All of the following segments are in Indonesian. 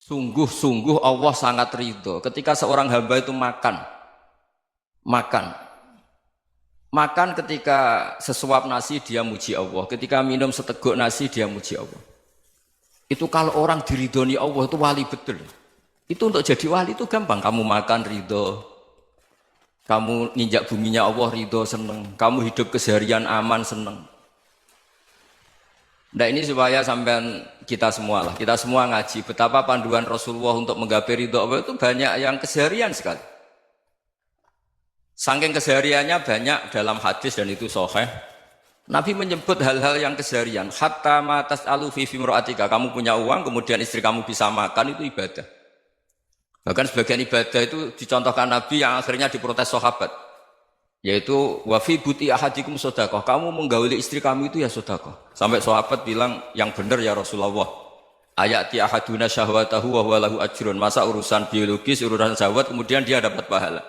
Sungguh-sungguh Allah sangat ridho ketika seorang hamba itu makan, makan ketika sesuap nasi dia muji Allah, ketika minum seteguk nasi dia muji Allah. Itu kalau orang diridhoni Allah itu wali betul. Itu untuk jadi wali itu gampang. Kamu makan ridho, kamu nginjak buminya Allah ridho seneng, kamu hidup keseharian aman seneng. Nah ini supaya sampean kita semua lah, kita semua ngaji betapa panduan Rasulullah untuk menggapai ridho Allah itu banyak yang keseharian sekali. Saking kesehariannya banyak dalam hadis dan itu sahih. Nabi menyebut hal-hal yang keseharian. Hatta matas alu fi fimroatika. Kamu punya uang, kemudian istri kamu bisa makan itu ibadah. Bahkan sebagian ibadah itu dicontohkan Nabi yang akhirnya diprotes sahabat. Yaitu wafi buti ahadikum sodakoh. Kamu menggauli istri kamu itu ya sodakoh. Sampai sahabat bilang yang benar ya Rasulullah. Ayati ahaduna syahwatahu wa huwa lahu ajrun. Masa urusan biologis, urusan syahwat kemudian dia dapat pahala.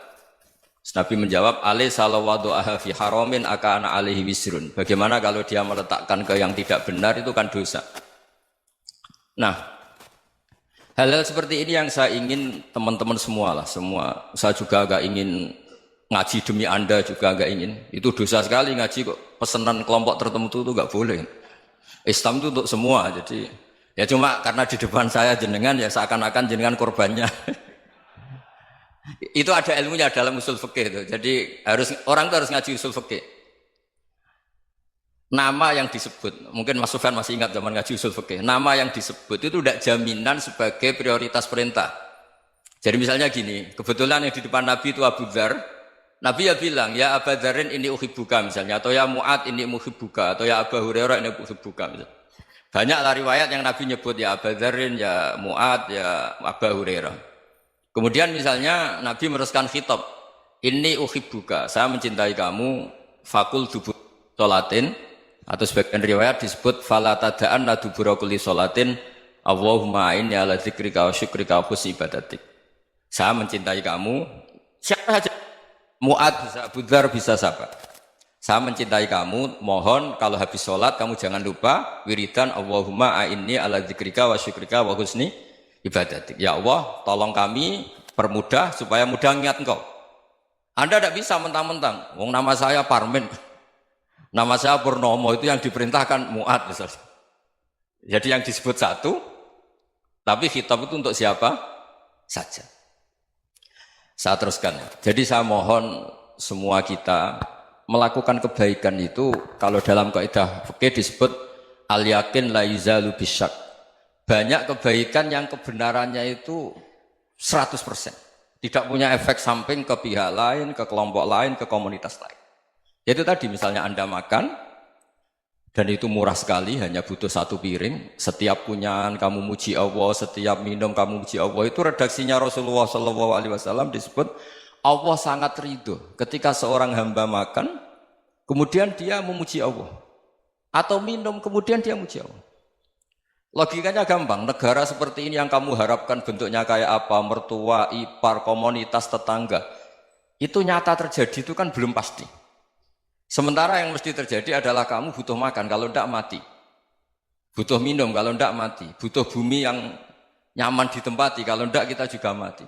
Nabi menjawab, alai salawadu'aha fi haramin akana alaihi wisrun. Bagaimana kalau dia meletakkan ke yang tidak benar itu kan dosa. Nah, hal-hal seperti ini yang saya ingin teman-teman semua lah, semua. Saya juga agak ingin ngaji demi Anda juga agak ingin. Itu dosa sekali ngaji kok pesanan kelompok tertentu itu enggak boleh. Islam itu untuk semua. Jadi ya cuma karena di depan saya jenengan ya seakan-akan jenengan korbannya. Itu ada ilmunya dalam usul fikih itu. Jadi orang itu harus ngaji usul fikih. Nama yang disebut, mungkin Mas Sufyan masih ingat zaman ngaji usul fikih. Nama yang disebut itu tidak jaminan sebagai prioritas perintah. Jadi misalnya gini, kebetulan yang di depan Nabi itu Abu Dzar. Nabi ya bilang, ya Abu Dzarin ini uhibbuka misalnya, atau ya Mu'ad ini uhibbuka, atau ya Abu Hurairah ini uhibbuka misalnya. Banyaklah riwayat yang Nabi nyebut ya Abu Dzarin, ya Mu'ad, ya Abu Hurairah. Kemudian misalnya Nabi meneruskan khitab, ini uhibbuka, saya mencintai kamu, fakul dubur sholatin, atau sebagian riwayat disebut falatadaan la dubura kulli sholatin, Allahumma inni ala dzikrika wa syukrika wa husni ibadatik. Saya mencintai kamu, siapa saja, Mu'ad bisa, Abu Dzar bisa siapa. Saya mencintai kamu, mohon kalau habis sholat kamu jangan lupa wiridan Allahumma inni ala dzikrika wa syukrika wa husni ibadatik. Ya Allah, tolong kami permudah supaya mudah ingat engkau. Anda tidak bisa mentang-mentang, wong nama saya Parmin, nama saya Purnomo, itu yang diperintahkan Mu'ad misalnya. Jadi yang disebut satu, tapi khitab itu untuk siapa saja. Saya teruskan. Jadi saya mohon semua kita melakukan kebaikan itu, kalau dalam kaidah fikih disebut al-yakin la yuzalu bisyak. Banyak kebaikan yang kebenarannya itu 100%. Tidak punya efek samping ke pihak lain, ke kelompok lain, ke komunitas lain. Yaitu tadi misalnya Anda makan, dan itu murah sekali, hanya butuh satu piring. Setiap punyaan kamu muji Allah, setiap minum kamu muji Allah. Itu redaksinya Rasulullah SAW disebut, Allah sangat ridho ketika seorang hamba makan, kemudian dia memuji Allah. Atau minum, kemudian dia muji Allah. Logikanya gampang, negara seperti ini yang kamu harapkan bentuknya kayak apa, mertua, ipar, komunitas, tetangga, itu nyata terjadi itu kan belum pasti. Sementara yang mesti terjadi adalah kamu butuh makan, kalau tidak mati. Butuh minum, kalau tidak mati. Butuh bumi yang nyaman ditempati, kalau tidak kita juga mati.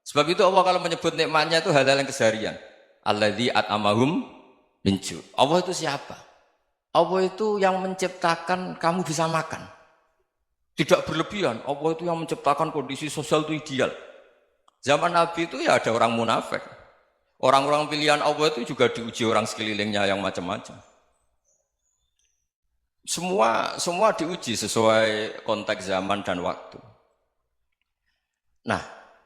Sebab itu Allah kalau menyebut nikmatnya itu hal-hal yang keseharian. Alladzi at'amahum min ju'. Allah itu siapa? Allah itu yang menciptakan kamu bisa makan. Tidak berlebihan, Allah itu yang menciptakan kondisi sosial itu ideal. Zaman Nabi itu ya ada orang munafik. Orang-orang pilihan Allah itu juga diuji orang sekelilingnya yang macam-macam. Semua diuji sesuai konteks zaman dan waktu. Nah,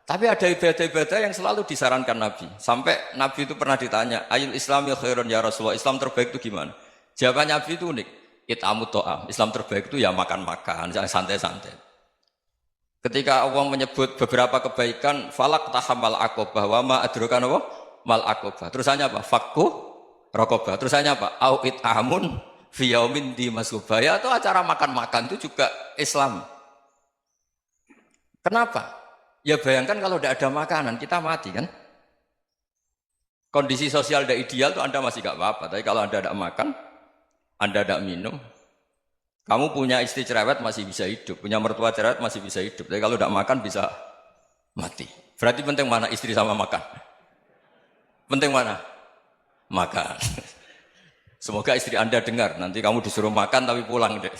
tapi ada ibadah-ibadah yang selalu disarankan Nabi. Sampai Nabi itu pernah ditanya, ayul islami khairun ya Rasulullah, Islam terbaik itu gimana? Jawaban Nabi itu unik. It'amut to'am. Islam terbaik itu ya makan-makan, jangan santai-santai. Ketika Allah menyebut beberapa kebaikan, falak tahamal aqobah, wa ma adrokan apa? Mal aqobah. Terusannya apa? Fakku rokobah. Terusannya apa? Au it'amun fiyaumin di masubaya. Itu acara makan-makan itu juga Islam. Kenapa? Ya bayangkan kalau tidak ada makanan, kita mati kan? Kondisi sosial tidak ideal itu Anda masih gak apa-apa. Tapi kalau Anda tidak makan, Anda tidak minum, Kamu punya istri cerewet masih bisa hidup, punya mertua cerewet masih bisa hidup. Tapi kalau tidak makan bisa mati. Berarti penting mana istri sama makan? Penting mana? Makan. Semoga istri Anda dengar. Nanti kamu disuruh makan tapi pulang deh.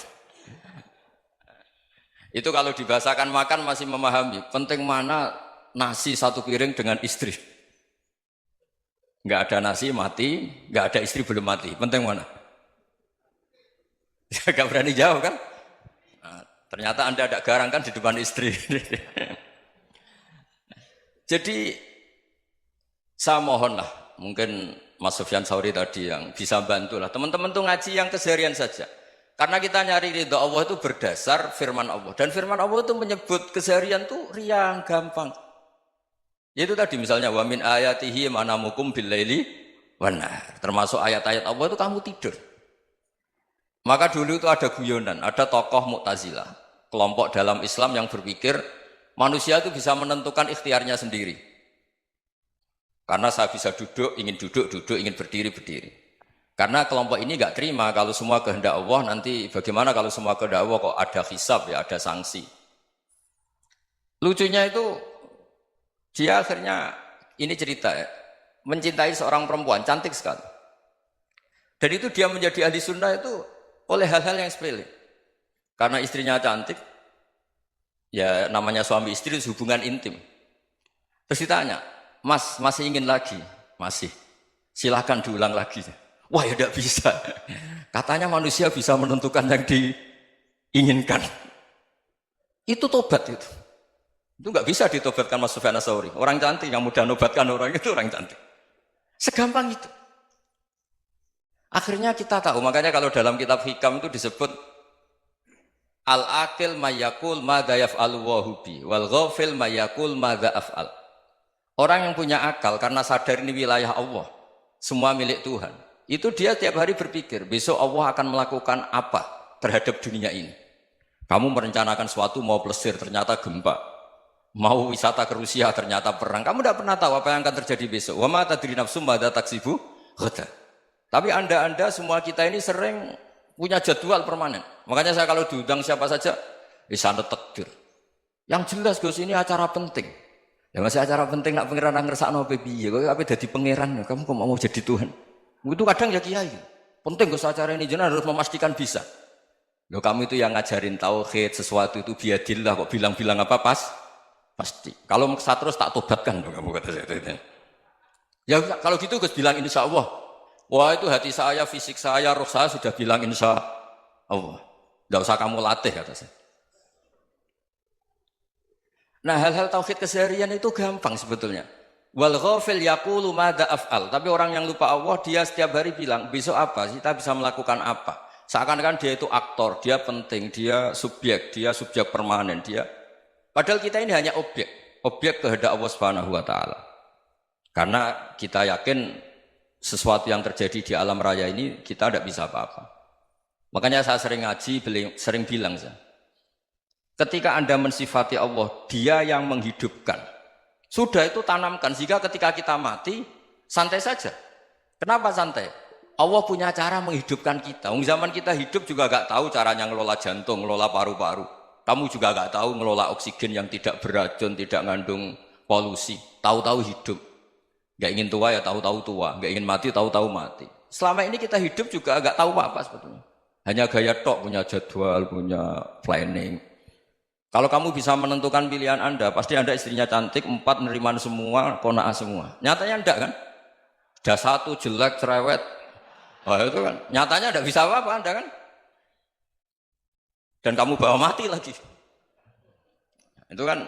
Itu kalau dibahasakan makan masih memahami. Penting mana nasi satu piring dengan istri. Nggak ada nasi mati, nggak ada istri belum mati. Penting mana? Gak berani jawab kan? Nah, ternyata Anda ada garang kan di depan istri. Jadi saya mohonlah, mungkin Mas Sufyan Sauri tadi yang bisa bantulah. Teman-teman tuh ngaji yang keseharian saja. Karena kita nyari ridha Allah itu berdasar firman Allah. Dan firman Allah itu menyebut keseharian tuh riang, gampang. Yaitu tadi misalnya wa min ayatihi manamukum billaili wan nahar. Termasuk ayat-ayat Allah itu kamu tidur. Maka dulu itu ada guyonan, ada tokoh Mu'tazilah, kelompok dalam Islam yang berpikir manusia itu bisa menentukan ikhtiarnya sendiri. Karena saya bisa duduk, ingin berdiri, berdiri. Karena kelompok ini nggak terima kalau semua kehendak Allah, nanti bagaimana kalau semua kehendak Allah kok ada hisab ya, ada sanksi. Lucunya itu, dia akhirnya, ini cerita ya, mencintai seorang perempuan, cantik sekali. Dan itu dia menjadi ahli sunnah itu oleh hal-hal yang sepele. Karena istrinya cantik, ya namanya suami istri itu hubungan intim. Terus ditanya, Mas, masih ingin lagi? Masih. Silahkan diulang lagi. Wah ya tidak bisa. Katanya manusia bisa menentukan yang diinginkan. Itu tobat itu. Itu nggak bisa ditobatkan Mas Sufyan Ats-Tsauri. Orang cantik yang mudah nobatkan orang itu orang cantik. Segampang itu. Akhirnya kita tahu, makanya kalau dalam kitab Hikam itu disebut al-akil mayyakul madza yaf'alu wa hubi wal ghafil mayyakul madza af'al. Orang yang punya akal karena sadar ini wilayah Allah, semua milik Tuhan. Itu dia tiap hari berpikir, besok Allah akan melakukan apa terhadap dunia ini. Kamu merencanakan sesuatu mau plesir, ternyata gempa. Mau wisata ke Rusia, ternyata perang. Kamu tidak pernah tahu apa yang akan terjadi besok. Wa ma tadri nafsum madza taksibu ghadan. Tapi anda semua kita ini sering punya jadwal permanen. Makanya saya kalau diundang siapa saja, sana takdir. Yang jelas Gus ini acara penting. Ya masih acara penting nak pangeran ngersakno piye? Kok ape dadi pangeran? Kamu kok mau jadi Tuhan? Itu kadang ya kiai. Penting Gus acara ini jenengan harus memastikan bisa. Loh kamu itu yang ngajarin tauhid, sesuatu itu biadillah kok bilang-bilang apa pasti. Kalau maksa terus tak tobatkan kamu kata saya. Ya kalau gitu Gus bilang insya Allah. Wah itu hati saya, fisik saya, roh saya sudah bilang insya Allah. Tidak usah kamu latih kata saya. Nah hal-hal tauhid keseharian itu gampang sebetulnya. Wal ghafil yaqulu madza af'al. Tapi orang yang lupa Allah dia setiap hari bilang besok apa? Kita bisa melakukan apa? Seakan-akan dia itu aktor, dia penting, dia subjek permanen, dia. Padahal kita ini hanya objek kehendak Allah Subhanahu wa taala. Karena kita yakin sesuatu yang terjadi di alam raya ini kita tidak bisa apa-apa. Makanya saya sering ngaji, sering bilang saya, ketika Anda mensifati Allah, dia yang menghidupkan. Sudah itu tanamkan, sehingga ketika kita mati, santai saja. Kenapa santai? Allah punya cara menghidupkan kita. Zaman kita hidup juga gak tahu caranya ngelola jantung, ngelola paru-paru. Kamu juga gak tahu ngelola oksigen yang tidak beracun, tidak mengandung polusi. Tahu-tahu hidup. Gak ingin tua ya tahu-tahu tua, gak ingin mati tahu-tahu mati. Selama ini kita hidup juga agak tahu apa sebetulnya. Hanya gaya tok, punya jadwal, punya planning. Kalau kamu bisa menentukan pilihan Anda, pasti Anda istrinya cantik, 4 neriman semua, kona'ah semua. Nyatanya enggak kan? Ada 1 jelek, cerewet. Oh itu kan, nyatanya enggak bisa apa-apa Anda kan? Dan kamu bawa mati lagi. Itu kan.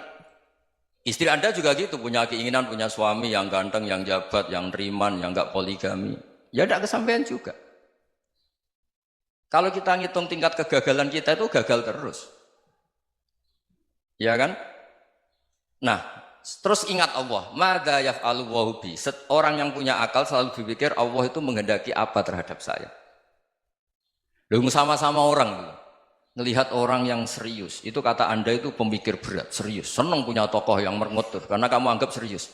Istri Anda juga gitu, punya keinginan, punya suami yang ganteng, yang jabat, yang riman, yang enggak poligami. Ya tidak kesampaian juga. Kalau kita ngitung tingkat kegagalan kita itu gagal terus. Ya kan? Nah, terus ingat Allah. Madza yaf'alu wa hubi. Orang yang punya akal selalu berpikir Allah itu menghendaki apa terhadap saya. Loh sama-sama orang gitu. Ngelihat orang yang serius, itu kata Anda itu pemikir berat, serius. Senang punya tokoh yang merengut tuh, karena kamu anggap serius.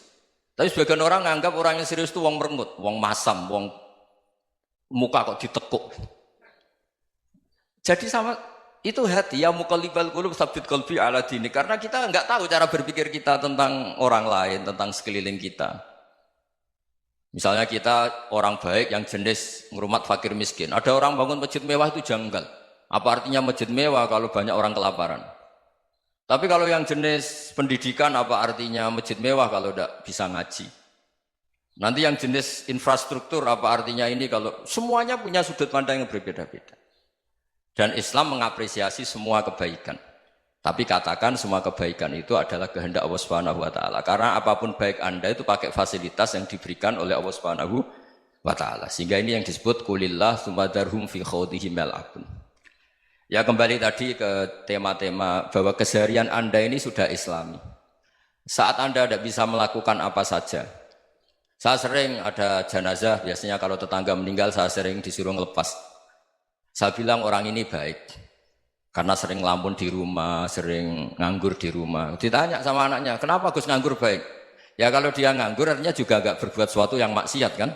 Tapi sebagian orang nganggap orang yang serius itu wong merengut, wong masam, wong muka kok ditekuk. Jadi sama Itu hati, ya muqallibal qulub tsabbit qalbi ala dinik. Karena kita nggak tahu cara berpikir kita tentang orang lain, tentang sekeliling kita. Misalnya kita orang baik yang jenis ngrumat fakir miskin. Ada orang bangun masjid mewah itu janggal. Apa artinya masjid mewah kalau banyak orang kelaparan? Tapi kalau yang jenis pendidikan, apa artinya masjid mewah kalau tidak bisa ngaji? Nanti yang jenis infrastruktur, apa artinya ini kalau semuanya punya sudut pandang yang berbeda-beda. Dan Islam mengapresiasi semua kebaikan. Tapi katakan semua kebaikan itu adalah kehendak Allah Subhanahu wa taala. Karena apapun baik Anda itu pakai fasilitas yang diberikan oleh Allah Subhanahu wa taala. Sehingga ini yang disebut kulillah tsumadarhum fi khawdihim yal'abun. Ya kembali tadi ke tema-tema bahwa keseharian Anda ini sudah Islami. Saat Anda tidak bisa melakukan apa saja. Saya sering ada jenazah, biasanya kalau tetangga meninggal saya sering disuruh ngelepas. Saya bilang orang ini baik karena sering ngelamun di rumah, sering nganggur di rumah. Ditanya sama anaknya, kenapa Gus nganggur baik? Ya kalau dia nganggur artinya juga agak berbuat sesuatu yang maksiat kan?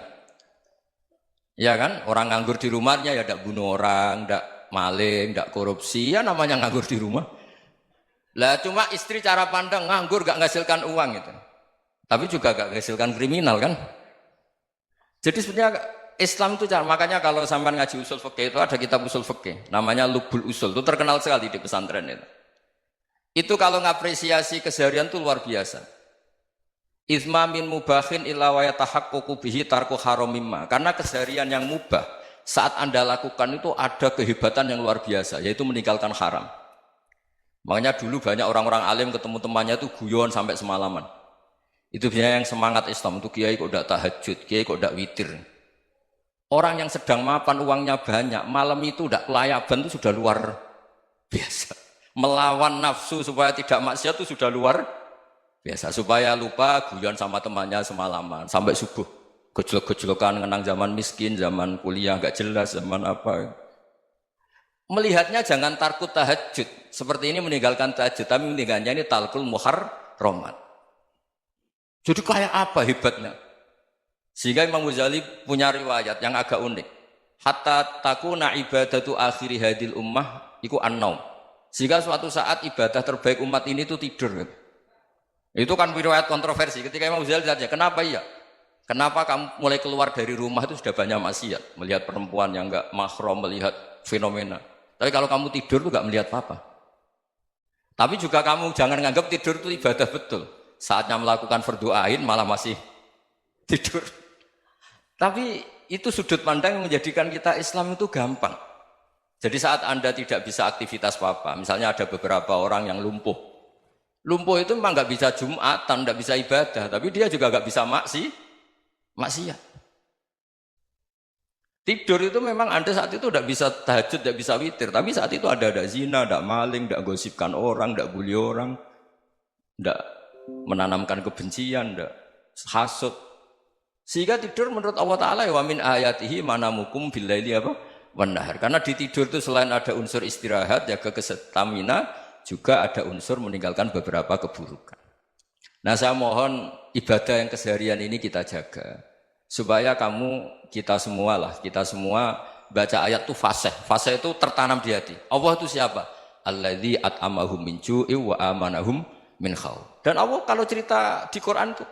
Ya kan? Orang nganggur di rumahnya ya tidak bunuh orang, tidak maling, tidak korupsi, ya namanya nganggur di rumah. Lah cuma istri cara pandang nganggur gak menghasilkan uang itu. Tapi juga gak menghasilkan kriminal kan? Jadi sebenarnya Islam itu makanya kalau sampai ngaji usul fikih itu ada kitab usul fikih namanya Lubul Usul, itu terkenal sekali di pesantren itu. Itu kalau ngapresiasi keseharian itu luar biasa. Izma min mubahin illa wa yatahaqququ bihi tarku haramimma. Karena keseharian yang mubah saat Anda lakukan itu ada kehebatan yang luar biasa, yaitu meninggalkan haram. Makanya dulu banyak orang-orang alim ketemu temannya itu guyon sampai semalaman. Itu biasanya yang semangat Islam itu kiai kok tidak tahajud, kiai kok tidak witir. Orang yang sedang mapan uangnya banyak, malam itu tidak kelayaban itu sudah luar biasa. Melawan nafsu supaya tidak maksiat itu sudah luar biasa. Supaya lupa guyon sama temannya semalaman sampai subuh. Gejolak-gejolokan mengenang zaman miskin, zaman kuliah nggak jelas, zaman apa. Melihatnya jangan takut tahajud. Seperti ini meninggalkan tahajud, tapi meninggalnya ini talqul muharramat. Jadi kayak apa hebatnya? Sehingga Imam Ghazali punya riwayat yang agak unik. Hatta takuna ibadatu akhiri hadil ummah iku an-naum. Sehingga suatu saat ibadah terbaik umat ini itu tidur. Itu kan riwayat kontroversi. Ketika Imam Ghazali ditanya, kenapa iya? Kenapa kamu mulai keluar dari rumah itu sudah banyak maksiat? Melihat perempuan yang enggak mahram, melihat fenomena. Tapi kalau kamu tidur itu enggak melihat apa-apa. Tapi juga kamu jangan nganggap tidur itu ibadah betul. Saatnya melakukan fardu ain malah masih tidur. Tapi itu sudut pandang yang menjadikan kita Islam itu gampang. Jadi saat Anda tidak bisa aktivitas apa-apa, misalnya ada beberapa orang yang lumpuh. Lumpuh itu memang nggak bisa Jumatan, nggak bisa ibadah, tapi dia juga nggak bisa maksiat. Tidur itu memang Anda saat itu tidak bisa tahajud, tidak bisa witir, tapi saat itu ada zina, ada maling, tidak gosipkan orang, tidak bully orang, tidak menanamkan kebencian, tidak hasud. Sehingga tidur menurut Allah Ta'ala wa min ayatihi manamukum billaili apa? Wan-nahar. Karena di tidur itu selain ada unsur istirahat, jaga kestamina, juga ada unsur meninggalkan beberapa keburukan. Nah saya mohon ibadah yang keseharian ini kita jaga. Supaya kita semua baca ayat itu fasih. Fasih itu tertanam di hati. Allah itu siapa? Alladzi at'amahum min ju'i wa amanahum min khauf. Dan Allah kalau cerita di Quran itu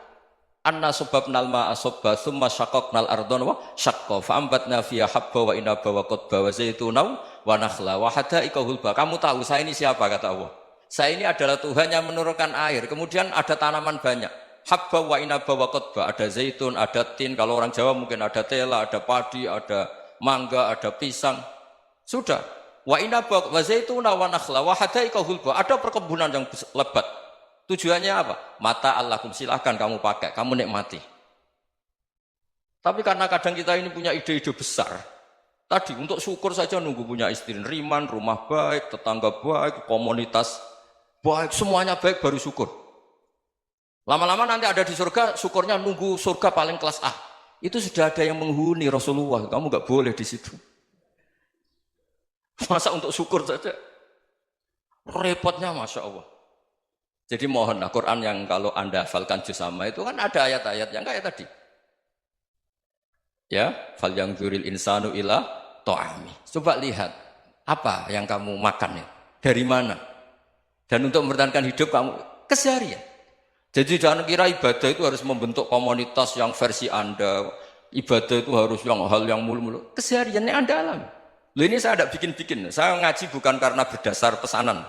anna sababnal ma'a sabba thumma syaqqaqnal ardha wa syaqqa fa ambatna fiha habba wa inaba wa qadba wa zaituna wa nakhla wa hadaika hulba. Kamu tahu saya ini siapa kata Allah? Saya ini adalah Tuhan yang menurunkan air. Kemudian ada tanaman banyak. Habba wa inaba wa qadba, ada zaitun, ada tin, kalau orang Jawa mungkin ada tela, ada padi, ada mangga, ada pisang. Sudah. Wa inaba wa zaituna wa nakhla wa hadaika hulba. Ada perkebunan yang lebat. Tujuannya apa? Mata Allahkum, silahkan kamu pakai, kamu nikmati. Tapi karena kadang kita ini punya ide-ide besar. Tadi untuk syukur saja nunggu punya istri riman, rumah baik, tetangga baik, komunitas baik, semuanya baik baru syukur. Lama-lama nanti ada di surga, syukurnya nunggu surga paling kelas A. Itu sudah ada yang menghuni Rasulullah, kamu nggak boleh di situ. Masa untuk syukur saja? Repotnya Masya Allah. Jadi mohonlah Quran yang kalau Anda hafalkan juz sama itu kan ada ayat-ayat yang kayak tadi. Ya, fal yanzuril insanu ila ta'ami. Coba lihat. Apa yang kamu makan ya? Dari mana? Dan untuk mempertahankan hidup kamu keseharian. Jadi jangan kira ibadah itu harus membentuk komunitas yang versi Anda. Ibadah itu harus yang hal yang mulu-mulu. Kesehariannya Anda alami. Loh ini saya tidak bikin-bikin. Saya ngaji bukan karena berdasar pesanan.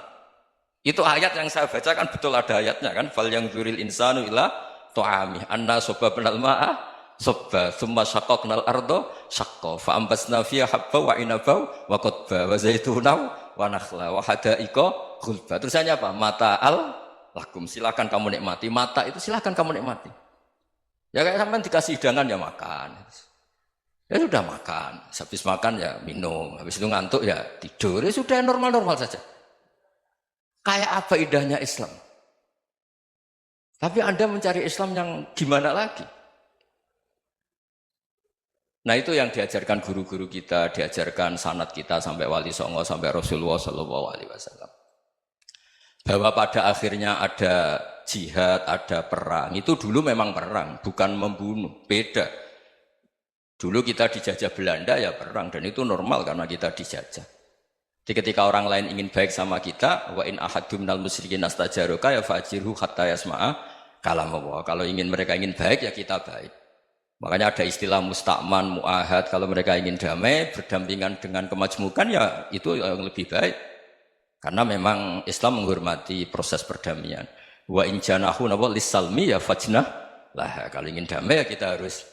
Itu ayat yang saya baca kan betul ada ayatnya kan. Fal yang dzuril insanu ila tu'ami. Anna soba penal ma'ah sobba. Thumma syaqaqnal ardo syaqqa. Fa'ambasna fiha habba wa inabau wa qodba wa zaitunau wa nakhla wa hadaika khulba. Terusannya apa? Mata'al lakum. Silakan kamu nikmati. Mata itu silakan kamu nikmati. Ya kayak sampean dikasih hidangan ya makan. Ya sudah makan. Habis makan ya minum. Habis itu ngantuk ya tidur. Ya sudah normal-normal saja. Kayak apa indahnya Islam. Tapi Anda mencari Islam yang gimana lagi? Nah itu yang diajarkan guru-guru kita, diajarkan sanad kita sampai Wali Songo, sampai Rasulullah SAW. Bahwa pada akhirnya ada jihad, ada perang. Itu dulu memang perang, bukan membunuh. Beda. Dulu kita dijajah Belanda ya perang, dan itu normal karena kita dijajah. Jadi ketika orang lain ingin baik sama kita, wa in ahadum minal musyrikin astajaroka ya fajirhu hatta yasma'a kalam Allah. Kalau mereka ingin baik ya kita baik. Makanya ada istilah musta'man, mu'ahad. Kalau mereka ingin damai, berdampingan dengan kemajmukan ya itu yang lebih baik. Karena memang Islam menghormati proses perdamaian. Wa in janahu lis-salmi ya fajnah lah. Kalau ingin damai ya kita harus